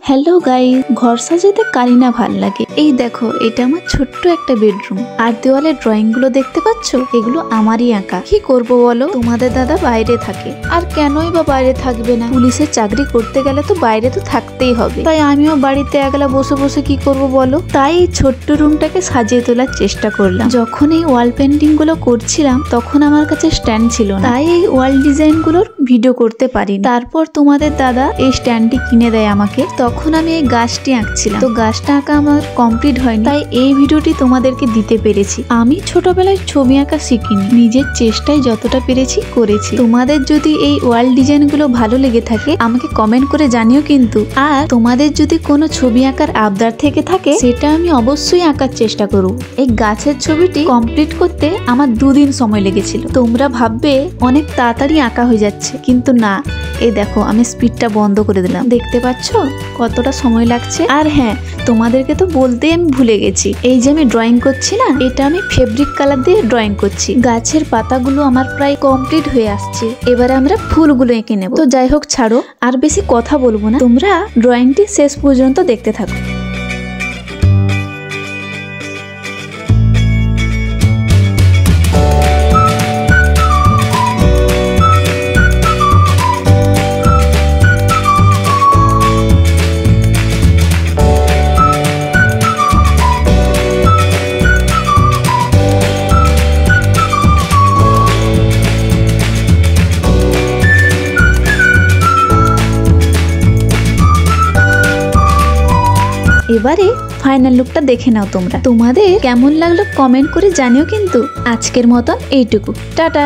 Hello guys, ঘর সাজাতে কারি না ভাল লাগে। এই দেখো, এটা আমার ছোট্ট একটা বেডরুম। আর দেওয়ালে ড্রয়িং গুলো দেখতে পাচ্ছ, এগুলো আমারই আঁকা। কি করব বলো, তোমাদের দাদা বাইরে থাকে। আর কেনই বা বাইরে থাকবে না, পুলিশের চাকরি করতে গেলে তো বাইরে তো থাকতেই হবে। তাই আমিও বাড়িতে একলা বসে বসে কি করব বলো। তাই এই ছোট্ট রুমটাকে সাজিয়ে তোলার চেষ্টা করলাম। যখন এই ওয়াল পেন্টিং গুলো করছিলাম, তখন আমার কাছে স্ট্যান্ড ছিল না, তাই এই ওয়াল ডিজাইন গুলোর ভিডিও করতে পারি। তারপর তোমাদের দাদা এই স্ট্যান্ডটি কিনে দেয় আমাকে। তখন আমি এই গাছটি আঁকছিলাম, তো গাছটা আঁকা আমার কমপ্লিট হয়নি, তাই এই ভিডিওটি তোমাদেরকে দিতে পেরেছি। আমি ছোটবেলায় ছবি আঁকা শিখিনি, নিজের চেষ্টায় যতটা পেরেছি করেছি। তোমাদের যদি এই ওয়াল ডিজাইন গুলো ভালো লেগে থাকে আমাকে কমেন্ট করে জানিও কিন্তু। আর তোমাদের যদি কোনো ছবি আঁকার আবদার থেকে থাকে, সেটা আমি অবশ্যই আঁকার চেষ্টা করব। এই গাছের ছবিটি কমপ্লিট করতে আমার 2 দিন সময় লেগেছিল। তোমরা ভাববে অনেক তাড়াতাড়ি আঁকা হয়ে যাচ্ছে, কিন্তু না। এই দেখো, আমি স্পিডটা বন্ধ করে দিলাম, দেখতে পাচ্ছ কতটা সময় লাগছে। আর হ্যাঁ, তোমাদেরকে তো বলতেই আমি ভুলে গেছি, এই যে আমি ড্রয়িং করছি না, এটা আমি ফেব্রিক কালার দিয়ে ড্রয়িং করছি। গাছের পাতাগুলো আমার প্রায় কমপ্লিট হয়ে আসছে, এবারে আমরা ফুলগুলো এঁকে নেব। তো যাই হোক, ছাড়ো, আর বেশি কথা বলবো না, তোমরা ড্রয়িংটি শেষ পর্যন্ত দেখতে থাকো। এবারে ফাইনাল লুকটা দেখে নাও তোমরা। তোমাদের কেমন লাগলো কমেন্ট করে জানিও কিন্তু। আজকের মতন এইটুকু, টাটা।